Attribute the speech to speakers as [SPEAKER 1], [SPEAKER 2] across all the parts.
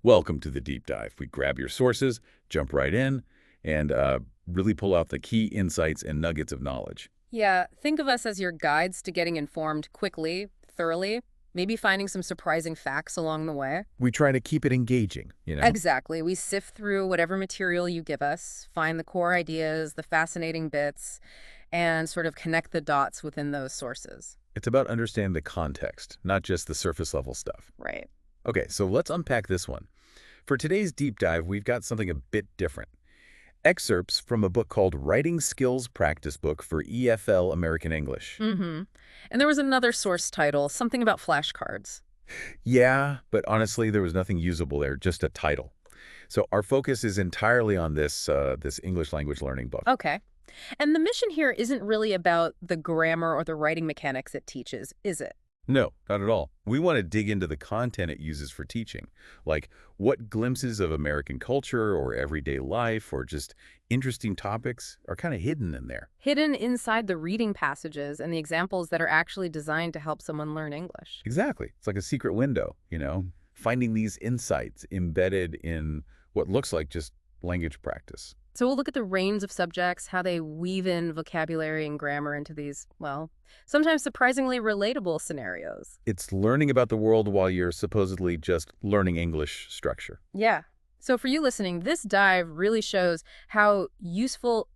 [SPEAKER 1] Welcome to the deep dive. We grab your sources, jump right in, and really pull out the key insights and nuggets of knowledge.
[SPEAKER 2] Yeah, think of us as your guides to getting informed quickly, thoroughly, maybe finding some surprising facts along the way.
[SPEAKER 1] We try to keep it engaging, you know?
[SPEAKER 2] Exactly. We sift through whatever material you give us, find the core ideas, the fascinating bits, and sort of connect the dots within those sources.
[SPEAKER 1] It's about understanding the context, not just the surface level stuff.
[SPEAKER 2] Right.
[SPEAKER 1] Okay, so let's unpack this one. For today's deep dive, we've got something a bit different. Excerpts from a book called Writing Skills Practice Book for EFL American English.
[SPEAKER 2] Mm-hmm. And there was another source title, something about flashcards.
[SPEAKER 1] Yeah, but honestly, there was nothing usable there, just a title. So our focus is entirely on this English language learning book.
[SPEAKER 2] Okay. And the mission here isn't really about the grammar or the writing mechanics it teaches, is it?
[SPEAKER 1] No, not at all. We want to dig into the content it uses for teaching, like what glimpses of American culture or everyday life or just interesting topics are kind of hidden in there.
[SPEAKER 2] Hidden inside the reading passages and the examples that are actually designed to help someone learn English.
[SPEAKER 1] Exactly. It's like a secret window, you know, finding these insights embedded in what looks like just language practice.
[SPEAKER 2] So we'll look at the range of subjects, how they weave in vocabulary and grammar into these, well, sometimes surprisingly relatable scenarios.
[SPEAKER 1] It's learning about the world while you're supposedly just learning English structure.
[SPEAKER 2] Yeah. So for you listening, this dive really shows how useful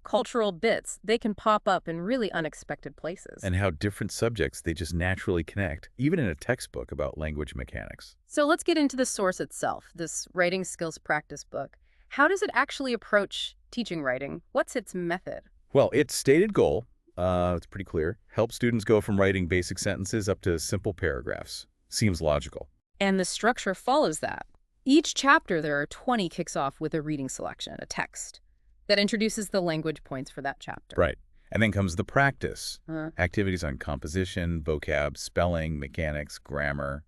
[SPEAKER 2] cultural bits, they can pop up in really unexpected places.
[SPEAKER 1] And how different subjects they just naturally connect, even in a textbook about language mechanics.
[SPEAKER 2] So let's get into the source itself, this writing skills practice book. How does it actually approach teaching writing? What's its method?
[SPEAKER 1] Well, its stated goal, it's pretty clear, help students go from writing basic sentences up to simple paragraphs. Seems logical.
[SPEAKER 2] And the structure follows that. Each chapter, there are 20, kicks off with a reading selection, a text, that introduces the language points for that chapter.
[SPEAKER 1] Right. And then comes the practice. Activities on composition, vocab, spelling, mechanics, grammar,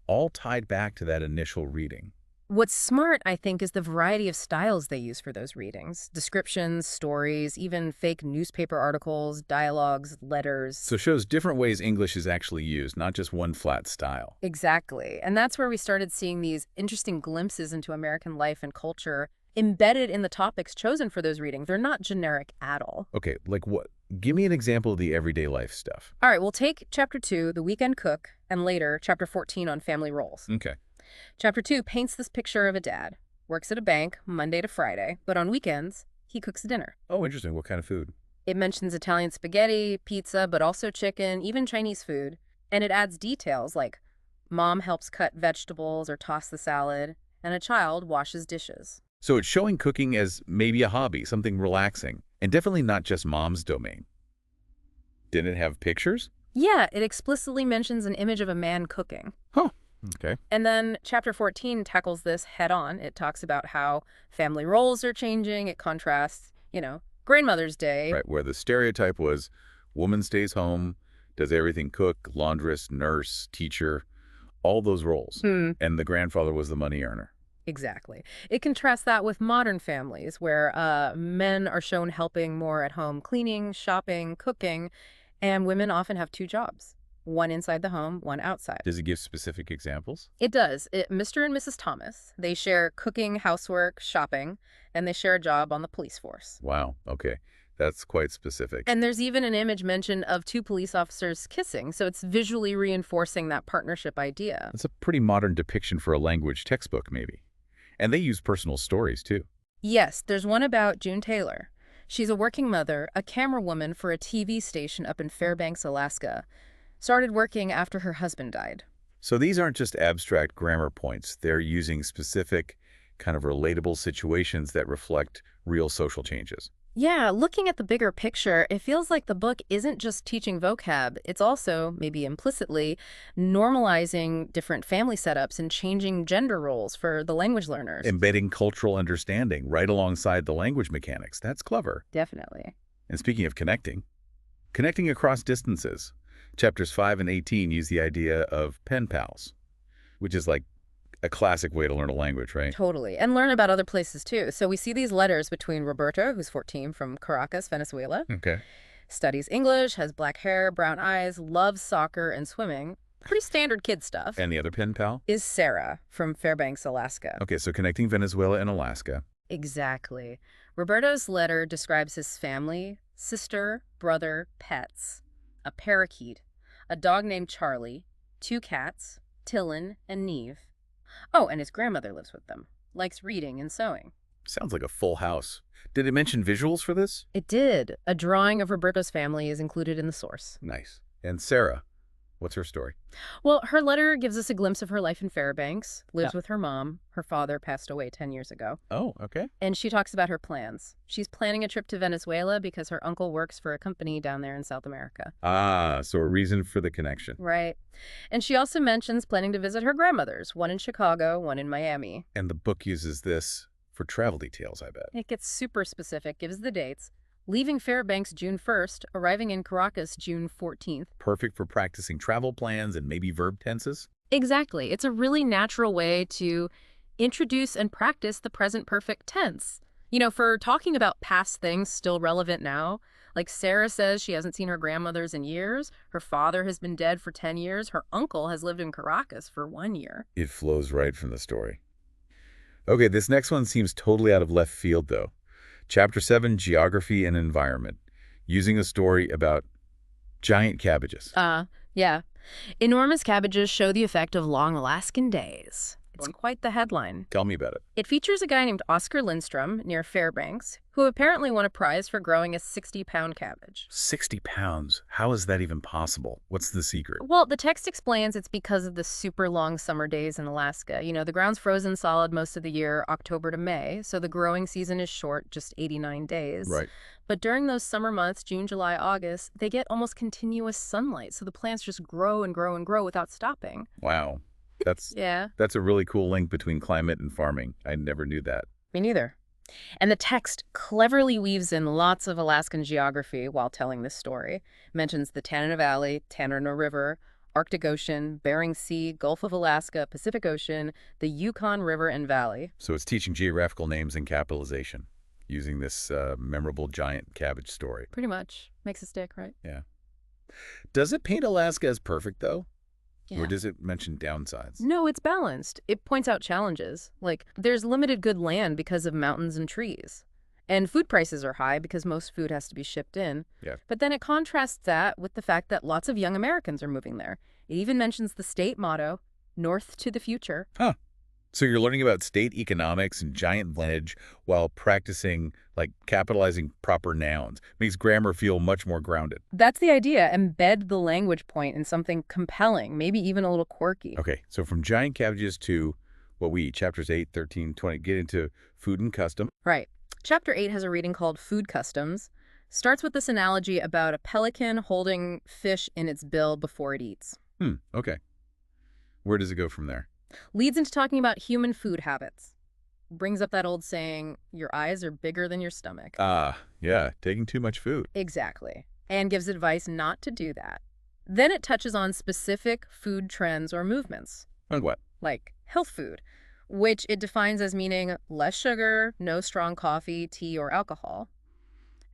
[SPEAKER 1] all tied back to that initial reading.
[SPEAKER 2] What's smart, I think, is the variety of styles they use for those readings. Descriptions, stories, even fake newspaper articles, dialogues, letters.
[SPEAKER 1] So it shows different ways English is actually used, not just one flat style.
[SPEAKER 2] Exactly. And that's where we started seeing these interesting glimpses into American life and culture embedded in the topics chosen for those readings. They're not generic at all.
[SPEAKER 1] Okay, like what? Give me an example of the everyday life stuff.
[SPEAKER 2] All right, we'll take Chapter 2, The Weekend Cook, and later, Chapter 14 on family roles.
[SPEAKER 1] Okay.
[SPEAKER 2] Chapter 2 paints this picture of a dad. Works at a bank Monday to Friday, but on weekends, he cooks dinner.
[SPEAKER 1] Oh, interesting. What kind of food?
[SPEAKER 2] It mentions Italian spaghetti, pizza, but also chicken, even Chinese food. And it adds details like mom helps cut vegetables or toss the salad, and a child washes dishes.
[SPEAKER 1] So it's showing cooking as maybe a hobby, something relaxing, and definitely not just mom's domain. Didn't it have pictures?
[SPEAKER 2] Yeah, it explicitly mentions an image of a man cooking.
[SPEAKER 1] Huh. Okay.
[SPEAKER 2] And then Chapter 14 tackles this head on. It talks about how family roles are changing. It contrasts, Grandmother's Day.
[SPEAKER 1] Right, where the stereotype was woman stays home, does everything, cook, laundress, nurse, teacher, all those roles. And the grandfather was the money earner.
[SPEAKER 2] Exactly. It contrasts that with modern families where men are shown helping more at home, cleaning, shopping, cooking, and women often have two jobs. One inside the home, one outside.
[SPEAKER 1] Does it give specific examples?
[SPEAKER 2] It does. Mr. and Mrs. Thomas, they share cooking, housework, shopping, and they share a job on the police force.
[SPEAKER 1] Wow. Okay. That's quite specific.
[SPEAKER 2] And there's even an image mentioned of two police officers kissing, so it's visually reinforcing that partnership idea.
[SPEAKER 1] It's a pretty modern depiction for a language textbook, maybe. And they use personal stories, too.
[SPEAKER 2] Yes, there's one about June Taylor. She's a working mother, a camerawoman for a TV station up in Fairbanks, Alaska. Started working after her husband died.
[SPEAKER 1] So these aren't just abstract grammar points. They're using specific, kind of relatable situations that reflect real social changes.
[SPEAKER 2] Yeah, looking at the bigger picture, it feels like the book isn't just teaching vocab. It's also, maybe implicitly, normalizing different family setups and changing gender roles for the language learners.
[SPEAKER 1] Embedding cultural understanding right alongside the language mechanics. That's clever.
[SPEAKER 2] Definitely.
[SPEAKER 1] And speaking of connecting across distances. Chapters 5 and 18 use the idea of pen pals, which is like a classic way to learn a language, right?
[SPEAKER 2] Totally. And learn about other places, too. So we see these letters between Roberto, who's 14, from Caracas, Venezuela.
[SPEAKER 1] Okay.
[SPEAKER 2] Studies English, has black hair, brown eyes, loves soccer and swimming, Pretty standard kid stuff.
[SPEAKER 1] And the other pen pal?
[SPEAKER 2] Is Sarah from Fairbanks, Alaska.
[SPEAKER 1] Okay, so connecting Venezuela and Alaska.
[SPEAKER 2] Exactly. Roberto's letter describes his family, sister, brother, pets, a parakeet, a dog named Charlie, 2 cats, Tillin and Neve. Oh, and his grandmother lives with them, likes reading and sewing.
[SPEAKER 1] Sounds like a full house. Did it mention visuals for this?
[SPEAKER 2] It did. A drawing of Roberto's family is included in the source.
[SPEAKER 1] Nice. And Sarah, what's her story?
[SPEAKER 2] Well, her letter gives us a glimpse of her life in Fairbanks, lives
[SPEAKER 1] Yeah.
[SPEAKER 2] with her mom. Her father passed away 10 years ago.
[SPEAKER 1] Oh, okay.
[SPEAKER 2] And she talks about her plans. She's planning a trip to Venezuela because her uncle works for a company down there in South America.
[SPEAKER 1] Ah, so a reason for the connection.
[SPEAKER 2] Right. And she also mentions planning to visit her grandmothers, one in Chicago, one in Miami.
[SPEAKER 1] And the book uses this for travel details, I bet.
[SPEAKER 2] It gets super specific, gives the dates. Leaving Fairbanks June 1st, arriving in Caracas June 14th.
[SPEAKER 1] Perfect for practicing travel plans and maybe verb tenses?
[SPEAKER 2] Exactly. It's a really natural way to introduce and practice the present perfect tense. You know, for talking about past things still relevant now, like Sarah says she hasn't seen her grandmothers in years, her father has been dead for 10 years, her uncle has lived in Caracas for 1 year.
[SPEAKER 1] It flows right from the story. Okay, this next one seems totally out of left field, though. Chapter 7, Geography and Environment, using a story about giant cabbages.
[SPEAKER 2] Yeah. Enormous cabbages show the effect of long Alaskan days. It's quite the headline.
[SPEAKER 1] Tell me about it.
[SPEAKER 2] It features a guy named Oscar Lindstrom near Fairbanks, who apparently won a prize for growing a 60-pound cabbage.
[SPEAKER 1] 60 pounds. How is that even possible? What's the secret?
[SPEAKER 2] Well, the text explains it's because of the super long summer days in Alaska. You know, the ground's frozen solid most of the year, October to May, so the growing season is short, just 89 days.
[SPEAKER 1] Right.
[SPEAKER 2] But during those summer months, June, July, August, they get almost continuous sunlight, so the plants just grow and grow and grow without stopping.
[SPEAKER 1] Wow. That's
[SPEAKER 2] Yeah.
[SPEAKER 1] a really cool link between climate and farming. I never knew that.
[SPEAKER 2] Me neither. And the text cleverly weaves in lots of Alaskan geography while telling this story. Mentions the Tanana Valley, Tanana River, Arctic Ocean, Bering Sea, Gulf of Alaska, Pacific Ocean, the Yukon River and Valley.
[SPEAKER 1] So it's teaching geographical names and capitalization, using this memorable giant cabbage story.
[SPEAKER 2] Pretty much. Makes it stick, right?
[SPEAKER 1] Yeah. Does it paint Alaska as perfect, though?
[SPEAKER 2] Yeah.
[SPEAKER 1] Or does it mention downsides?
[SPEAKER 2] No, it's balanced. It points out challenges. Like, there's limited good land because of mountains and trees. And food prices are high because most food has to be shipped in.
[SPEAKER 1] Yeah.
[SPEAKER 2] But then it contrasts that with the fact that lots of young Americans are moving there. It even mentions the state motto, North to the Future.
[SPEAKER 1] Huh. So you're learning about state economics and giant lineage while practicing, like, capitalizing proper nouns. Makes grammar feel much more grounded.
[SPEAKER 2] That's the idea. Embed the language point in something compelling, maybe even a little quirky.
[SPEAKER 1] Okay, so from giant cabbages to what we eat, chapters 8, 13, 20, get into food and custom.
[SPEAKER 2] Right. Chapter 8 has a reading called Food Customs. Starts with this analogy about a pelican holding fish in its bill before it eats.
[SPEAKER 1] Okay. Where does it go from there?
[SPEAKER 2] Leads into talking about human food habits. Brings up that old saying, your eyes are bigger than your stomach.
[SPEAKER 1] Yeah, taking too much food.
[SPEAKER 2] Exactly. And gives advice not to do that. Then it touches on specific food trends or movements,
[SPEAKER 1] And what?
[SPEAKER 2] like health food, which it defines as meaning less sugar, no strong coffee, tea, or alcohol,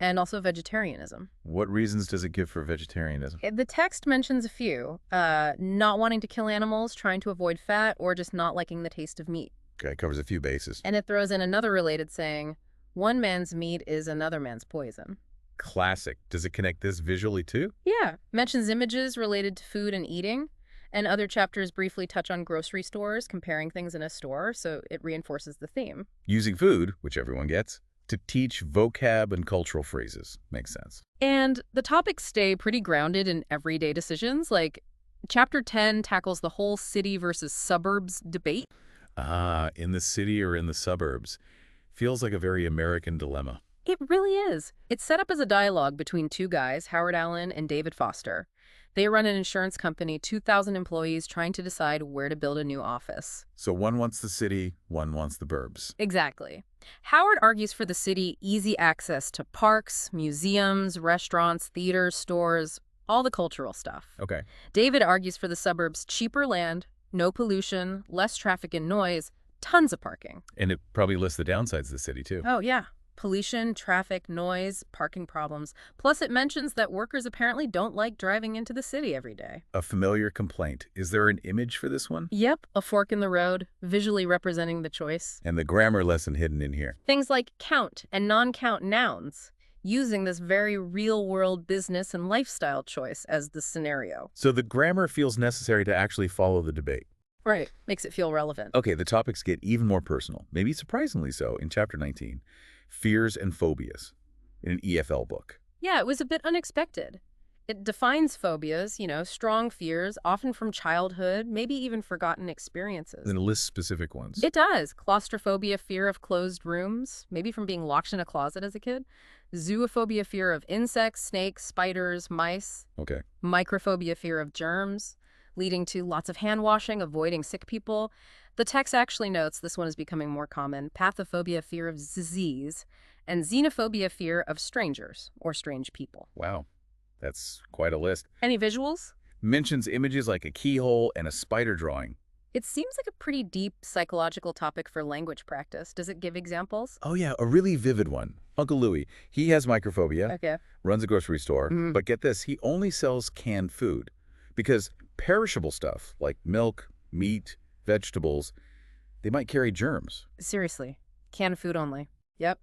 [SPEAKER 2] and also vegetarianism.
[SPEAKER 1] What reasons does it give for vegetarianism?
[SPEAKER 2] The text mentions a few, not wanting to kill animals, trying to avoid fat, or just not liking the taste of meat.
[SPEAKER 1] Okay, covers a few bases.
[SPEAKER 2] And it throws in another related saying, one man's meat is another man's poison.
[SPEAKER 1] Classic. Does it connect this visually too?
[SPEAKER 2] Yeah, mentions images related to food and eating, and other chapters briefly touch on grocery stores, comparing things in a store, so it reinforces the theme.
[SPEAKER 1] Using food, which everyone gets, to teach vocab and cultural phrases. Makes sense.
[SPEAKER 2] And the topics stay pretty grounded in everyday decisions, like Chapter 10 tackles the whole city versus suburbs debate.
[SPEAKER 1] In the city or in the suburbs. Feels like a very American dilemma.
[SPEAKER 2] It really is. It's set up as a dialogue between two guys, Howard Allen and David Foster. They run an insurance company, 2,000 employees, trying to decide where to build a new office.
[SPEAKER 1] So one wants the city, one wants the burbs.
[SPEAKER 2] Exactly. Howard argues for the city easy access to parks, museums, restaurants, theaters, stores, all the cultural stuff.
[SPEAKER 1] Okay.
[SPEAKER 2] David argues for the suburbs cheaper land, no pollution, less traffic and noise, tons of parking.
[SPEAKER 1] And it probably lists the downsides of the city too.
[SPEAKER 2] Oh, yeah. Pollution, traffic, noise, parking problems. Plus, it mentions that workers apparently don't like driving into the city every day.
[SPEAKER 1] A familiar complaint. Is there an image for this one?
[SPEAKER 2] Yep, a fork in the road, visually representing the choice.
[SPEAKER 1] And the grammar lesson hidden in here.
[SPEAKER 2] Things like count and non-count nouns, using this very real-world business and lifestyle choice as the scenario.
[SPEAKER 1] So the grammar feels necessary to actually follow the debate.
[SPEAKER 2] Right. Makes it feel relevant.
[SPEAKER 1] Okay, the topics get even more personal, maybe surprisingly so, in Chapter 19. Fears and phobias, in an EFL book.
[SPEAKER 2] Yeah, it was a bit unexpected. It defines phobias, strong fears, often from childhood, maybe even forgotten experiences.
[SPEAKER 1] And it lists specific ones.
[SPEAKER 2] It does. Claustrophobia, fear of closed rooms, maybe from being locked in a closet as a kid. Zoophobia, fear of insects, snakes, spiders, mice.
[SPEAKER 1] Okay.
[SPEAKER 2] Microphobia, fear of germs, leading to lots of hand washing, avoiding sick people. The text actually notes this one is becoming more common. Pathophobia, fear of disease, and xenophobia, fear of strangers or strange people.
[SPEAKER 1] Wow. That's quite a list.
[SPEAKER 2] Any visuals?
[SPEAKER 1] Mentions images like a keyhole and a spider drawing.
[SPEAKER 2] It seems like a pretty deep psychological topic for language practice. Does it give examples?
[SPEAKER 1] Oh yeah, a really vivid one. Uncle Louie, he has microphobia,
[SPEAKER 2] Okay.
[SPEAKER 1] runs a grocery store,
[SPEAKER 2] Mhm.
[SPEAKER 1] but get this, he only sells canned food because perishable stuff like milk, meat, vegetables, they might carry germs.
[SPEAKER 2] Seriously. Canned food only. Yep.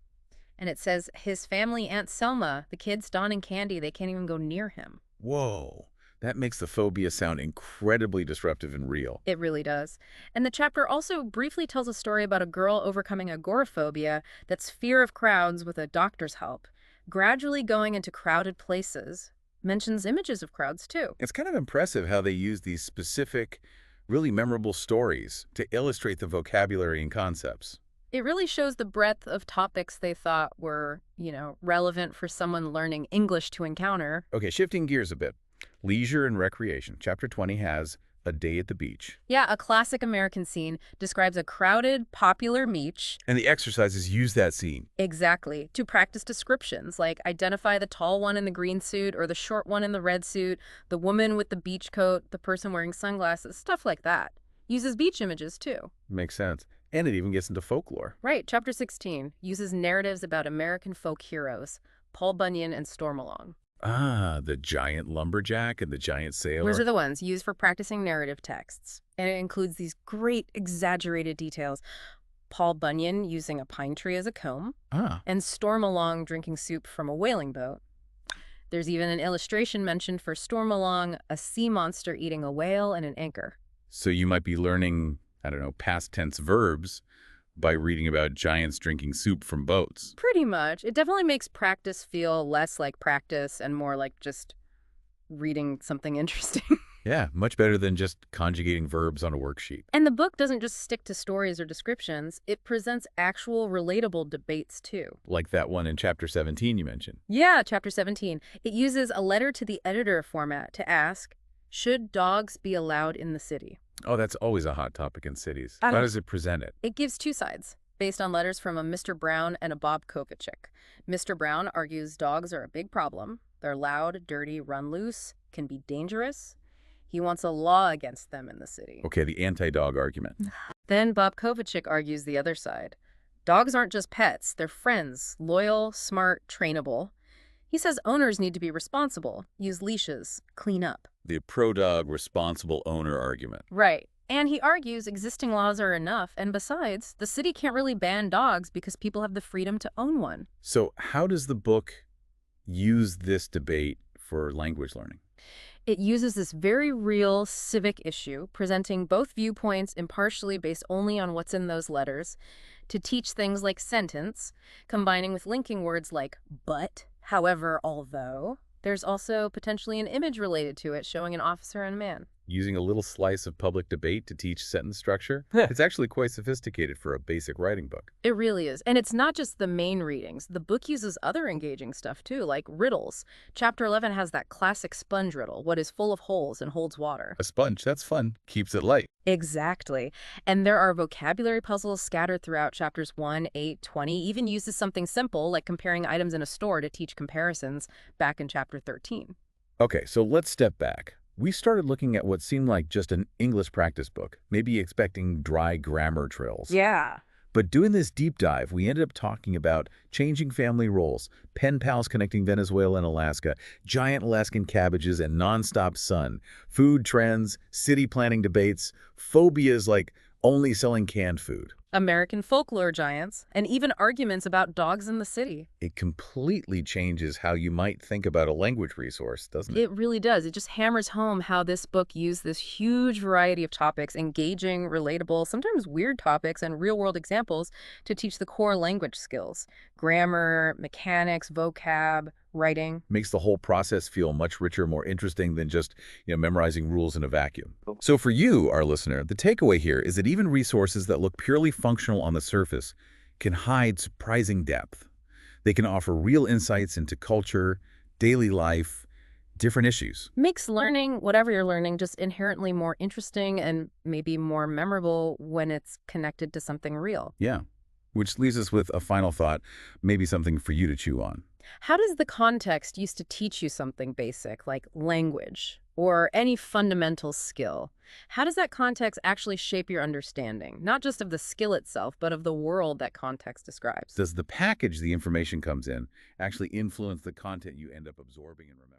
[SPEAKER 2] And it says his family, Aunt Selma, the kids donning candy, they can't even go near him.
[SPEAKER 1] Whoa, that makes the phobia sound incredibly disruptive and real.
[SPEAKER 2] It really does. And the chapter also briefly tells a story about a girl overcoming agoraphobia, that's fear of crowds with a doctor's help, gradually going into crowded places. Mentions images of crowds, too.
[SPEAKER 1] It's kind of impressive how they use these specific, really memorable stories to illustrate the vocabulary and concepts.
[SPEAKER 2] It really shows the breadth of topics they thought were, relevant for someone learning English to encounter.
[SPEAKER 1] Okay, shifting gears a bit. Leisure and recreation. Chapter 20 has a day at the beach.
[SPEAKER 2] Yeah, a classic American scene describes a crowded, popular beach.
[SPEAKER 1] And the exercises use that scene.
[SPEAKER 2] Exactly. To practice descriptions, like identify the tall one in the green suit or the short one in the red suit, the woman with the beach coat, the person wearing sunglasses, stuff like that. Uses beach images, too.
[SPEAKER 1] Makes sense. And it even gets into folklore.
[SPEAKER 2] Right. Chapter 16 uses narratives about American folk heroes, Paul Bunyan and Stormalong.
[SPEAKER 1] Ah, the giant lumberjack and the giant sailor.
[SPEAKER 2] Those are the ones used for practicing narrative texts. And it includes these great exaggerated details. Paul Bunyan using a pine tree as a comb, and Stormalong drinking soup from a whaling boat. There's even an illustration mentioned for Stormalong, a sea monster eating a whale and an anchor.
[SPEAKER 1] So you might be learning, past tense verbs by reading about giants drinking soup from boats.
[SPEAKER 2] Pretty much. It definitely makes practice feel less like practice and more like just reading something interesting.
[SPEAKER 1] Yeah, much better than just conjugating verbs on a worksheet.
[SPEAKER 2] And the book doesn't just stick to stories or descriptions. It presents actual relatable debates, too.
[SPEAKER 1] Like that one in Chapter 17 you mentioned.
[SPEAKER 2] Yeah, Chapter 17. It uses a letter to the editor format to ask, should dogs be allowed in the city?
[SPEAKER 1] Oh, that's always a hot topic in cities. How does it present it?
[SPEAKER 2] It gives two sides, based on letters from a Mr. Brown and a Bob Kovacic. Mr. Brown argues dogs are a big problem. They're loud, dirty, run loose, can be dangerous. He wants a law against them in the city.
[SPEAKER 1] Okay, the anti-dog argument.
[SPEAKER 2] Then Bob Kovacic argues the other side. Dogs aren't just pets. They're friends, loyal, smart, trainable. He says owners need to be responsible, use leashes, clean up.
[SPEAKER 1] The pro-dog, responsible owner argument.
[SPEAKER 2] Right. And he argues existing laws are enough, and besides, the city can't really ban dogs because people have the freedom to own one.
[SPEAKER 1] So how does the book use this debate for language learning?
[SPEAKER 2] It uses this very real civic issue, presenting both viewpoints impartially based only on what's in those letters, to teach things like sentence, combining with linking words like but, however, although. There's also potentially an image related to it showing an officer and man.
[SPEAKER 1] Using a little slice of public debate to teach sentence structure? It's actually quite sophisticated for a basic writing book.
[SPEAKER 2] It really is. And it's not just the main readings. The book uses other engaging stuff too, like riddles. Chapter 11 has that classic sponge riddle, what is full of holes and holds water.
[SPEAKER 1] A sponge, that's fun. Keeps it light.
[SPEAKER 2] Exactly. And there are vocabulary puzzles scattered throughout chapters 1, 8, 20, even uses something simple like comparing items in a store to teach comparisons back in chapter 13.
[SPEAKER 1] Okay, so let's step back. We started looking at what seemed like just an English practice book, maybe expecting dry grammar drills.
[SPEAKER 2] Yeah.
[SPEAKER 1] But doing this deep dive, we ended up talking about changing family roles, pen pals connecting Venezuela and Alaska, giant Alaskan cabbages and nonstop sun, food trends, city planning debates, phobias like only selling canned food.
[SPEAKER 2] American folklore giants, and even arguments about dogs in the city.
[SPEAKER 1] It completely changes how you might think about a language resource, doesn't it?
[SPEAKER 2] It really does. It just hammers home how this book used this huge variety of topics, engaging, relatable, sometimes weird topics, and real-world examples to teach the core language skills. Grammar, mechanics, vocab, writing.
[SPEAKER 1] Makes the whole process feel much richer, more interesting than just, memorizing rules in a vacuum. So for you, our listener, the takeaway here is that even resources that look purely functional on the surface can hide surprising depth. They can offer real insights into culture, daily life, different issues.
[SPEAKER 2] Makes learning, whatever you're learning, just inherently more interesting and maybe more memorable when it's connected to something real.
[SPEAKER 1] Yeah. Which leaves us with a final thought, maybe something for you to chew on.
[SPEAKER 2] How does the context used to teach you something basic, like language or any fundamental skill? How does that context actually shape your understanding, not just of the skill itself, but of the world that context describes?
[SPEAKER 1] Does the package the information comes in actually influence the content you end up absorbing and remembering?